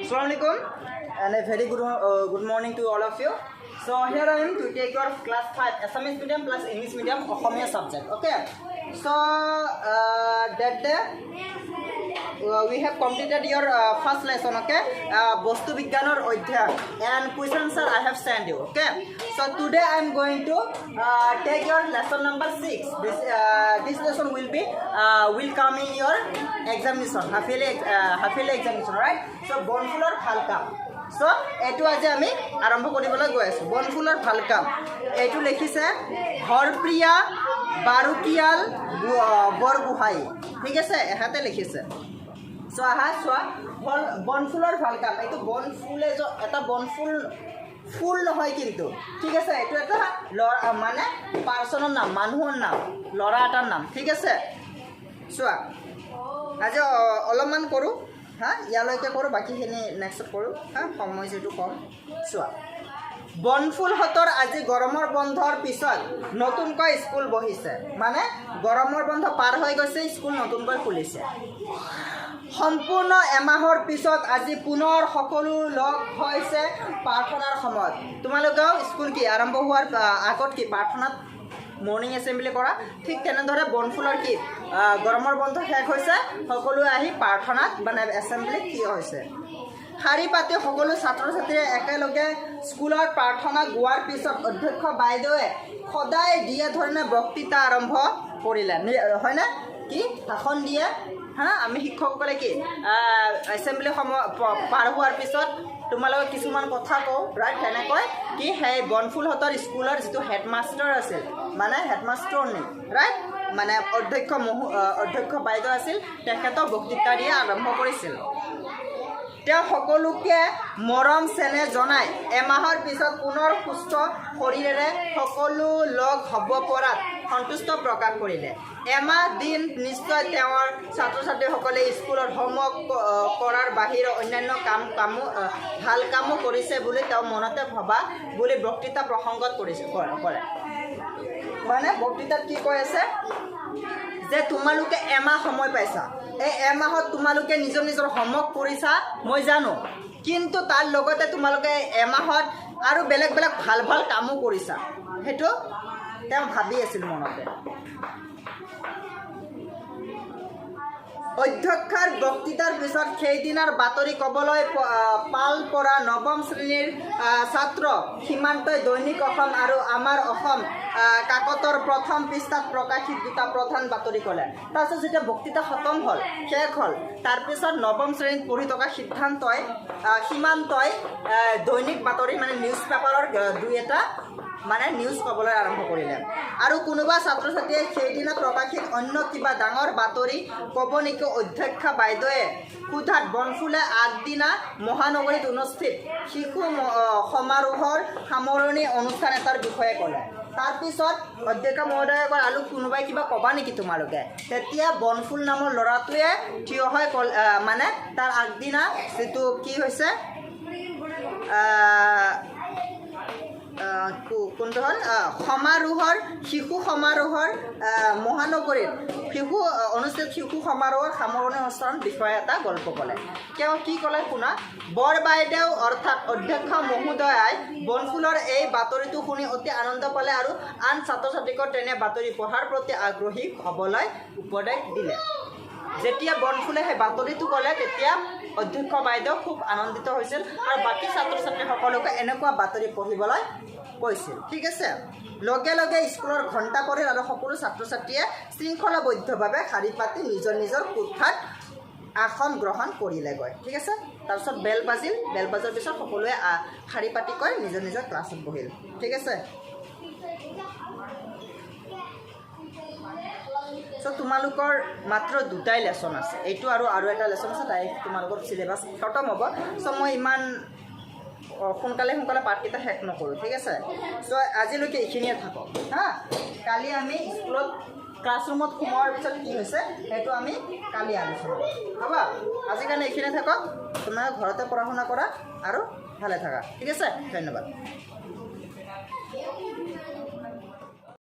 Assalamualaikum and a very good morning to all of you. So here I am to take your class 5 Assamese medium plus English medium Ohomia subject. Okay. So that day we have completed your first lesson. Okay. Bostu Bigyanor Odhya and questions sir I have sent you. Okay. So today I am going to take your lesson number 6. This lesson will come in your examination, half yearly examination, right? So Bonfulor Halka. So etu aje ami arambho koribole goi asu Bonfulor Halka. Etu likhise Horpriya Barukial Borguhai. ঠিক আছে এহাতে লিখিছে so আহা সোয়া বনফুলৰ ভালকাম এইটো বনফুলে এটা বনফুল ফুল নহয় কিন্তু ঠিক আছে এইটো এটা মানে পাৰ্সনৰ নাম মানুহৰ নাম লৰা এটাৰ নাম ঠিক আছে সোয়া আজি অলপমান কৰো হা ইয়ালৈকে কৰো বাকিখিনি নেক্সট কৰো হা সময় যেটো কম সোয়া বনফুলহতৰ আজি গৰমৰ বন্ধৰ পিছত নতুনকৈ স্কুল বহিছে মানে গৰমৰ বন্ধ পাৰ হৈ গৈছে স্কুল নতুনকৈ খুলিছে সম্পূৰ্ণ এমাহৰ পিছত আজি পুনৰ সকলো লগ হৈছে প্ৰাৰ্থনাৰ সময়ত তোমালোকৰ স্কুল কি আৰম্ভ হোৱাৰ আগত কি প্ৰাৰ্থনাত মৰ্নিং এসেম্বলি কৰা ঠিক তেনেদৰে বনফুলৰ কি গৰমৰ বন্ধ শেষ হৈছে সকলো আহি প্ৰাৰ্থনাত মানে এসেম্বলি কি হৈছে শাৰী পাতি সকলো ছাত্ৰ ছাত্ৰীয়ে একেলগে স্কুলৰ প্ৰাৰ্থনা গোৱাৰ পিছত অধ্যক্ষ বাইদেৱে সদায় দিয়া ধৰণে বক্তৃতা আৰম্ভ কৰিলে হয় না কি ভাষণ দিয়ে হা আমি শিক্ষকসকলে কি এসেম্বলি পাৰ হোৱাৰ পিছত তোমালোক কিছুমান কথা কওঁ ৰাইট তেনেকৈ কি সেই বনফুলহতৰ স্কুলৰ যিটো হেডমাষ্টাৰ আছিল মানে হেডমাষ্টাৰ নে ৰাইট মানে অধ্যক্ষ বাইদেউ আছিল তেখেতৰ বক্তৃতা দিয়া আৰম্ভ কৰিছিল তেওঁ সকলোকে মৰম চেনে জনাই এমাহৰ পিছত পুনৰ সুস্থ শৰীৰেৰে সকলো লগ হ'ব পৰাত সন্তুষ্ট প্ৰকাশ কৰিলে এমাহ দিন নিশ্চয় তেওঁৰ ছাত্ৰ ছাত্ৰীসকলে স্কুলৰ হোমৱৰ্ক কৰাৰ বাহিৰে অন্যান্য ভাল কামো কৰিছে বুলি তেওঁ মনতে ভবা বুলি বক্তৃতা প্ৰসংগত কৰে মানে বক্তৃতাত কি কৈ আছে যে তোমালোকে এমাহ সময় পাইছা এই এমাহত তোমালোকে নিজৰ হোমৱৰ্ক কৰিছা মই জানো কিন্তু তাৰ লগতে তোমালোকে এমাহত আৰু বেলেগ ভাল কামো কৰিছা হেতু তেওঁ ভাবি আছিল মনতে অধ্যক্ষৰ বক্তৃতাৰ পিছত সেইদিনাৰ বাতৰি কবলৈ পাল পৰা নৱম শ্ৰেণীৰ ছাত্ৰ সীমান্তই দৈনিক অসম আৰু আমাৰ অসম কাকতৰ প্ৰথম পৃষ্ঠাত প্ৰকাশিত দুটা প্ৰধান বাতৰি ক'লে তাৰপিছত যেতিয়া বক্তৃতা খতম হ'ল শেষ হ'ল তাৰপিছত নৱম শ্ৰেণীত পঢ়ি থকা সীমান্তই দৈনিক বাতৰি মানে নিউজ পেপাৰৰ দুই এটা মানে নিউজ ক'বলৈ আৰম্ভ কৰিলে আৰু কোনোবা ছাত্ৰ ছাত্ৰীয়ে সেইদিনা প্ৰকাশিত অন্য কিবা ডাঙৰ বাতৰি ক'ব নেকি অধ্যক্ষ বাইদেৱে সোধাত বনফুলে আগদিনা মহানগৰীত অনুষ্ঠিত শিশু সমাৰোহৰ সামৰণি অনুষ্ঠান এটাৰ বিষয়ে ক'লে তাৰপিছত অধ্যক্ষ মহোদয়ে কয় আৰু কোনোবাই কিবা ক'বা নেকি তোমালোকে তেতিয়া বনফুল নামৰ ল'ৰাটোৱে থিয় হৈ মানে তাৰ আগদিনা যিটো কি হৈছে কোনটো হ'ল শিশু সমাৰোহৰ মহানগৰীত অনুষ্ঠিত শিশু সমাৰোহৰ সামৰণি অনুষ্ঠান বিষয়ে এটা গল্প ক'লে তেওঁ কি ক'লে শুনা বৰ বাইদেউ অৰ্থাৎ অধ্যক্ষ মহোদয়াই বনফুলৰ এই বাতৰিটো শুনি অতি আনন্দ পালে আৰু আন ছাত্ৰ ছাত্ৰীক তেনে বাতৰি পঢ়াৰ প্ৰতি আগ্ৰহী হ'বলৈ উপদেশ দিলে যেতিয়া বনফুলে সেই বাতৰিটো ক'লে তেতিয়া অধ্যক্ষ বাইদেউ খুব আনন্দিত হৈছিল আৰু বাকী ছাত্ৰ ছাত্ৰীসকলকে এনেকুৱা বাতৰি পঢ়িবলৈ কৈছিল ঠিক আছে লগে লগে স্কুলৰ ঘণ্টা পৰে আৰু সকলো ছাত্ৰ ছাত্ৰীয়ে শৃংখলাবদ্ধভাৱে শাৰী পাতি নিজৰ কোঠাত আসন গ্ৰহণ কৰিলেগৈ ঠিক আছে তাৰপিছত বেল বাজাৰ পিছত সকলোৱে শাৰী পাতি কৈ নিজৰ ক্লাছত বহিল ঠিক আছে সো তোমালোকৰ মাত্ৰ দুটাই লেসন আছে এইটো আৰু এটা লেসন আছে তাই তোমালোকৰ সিলেবাস খতম হ'ব সো মই ইমান সোনকালে পাঠকেইটা শেষ নকৰোঁ ঠিক আছে সো আজিলৈকে এইখিনিয়ে থাকক হা কালি আমি স্কুলত ক্লাছৰুমত সোমোৱাৰ পিছত কি হৈছে সেইটো আমি কালি আলোচনা হ'ব আজিৰ কাৰণে এইখিনিয়ে থাকক তোমালোকে ঘৰতে পঢ়া শুনা কৰা আৰু ভালে থাকা ঠিক আছে ধন্যবাদ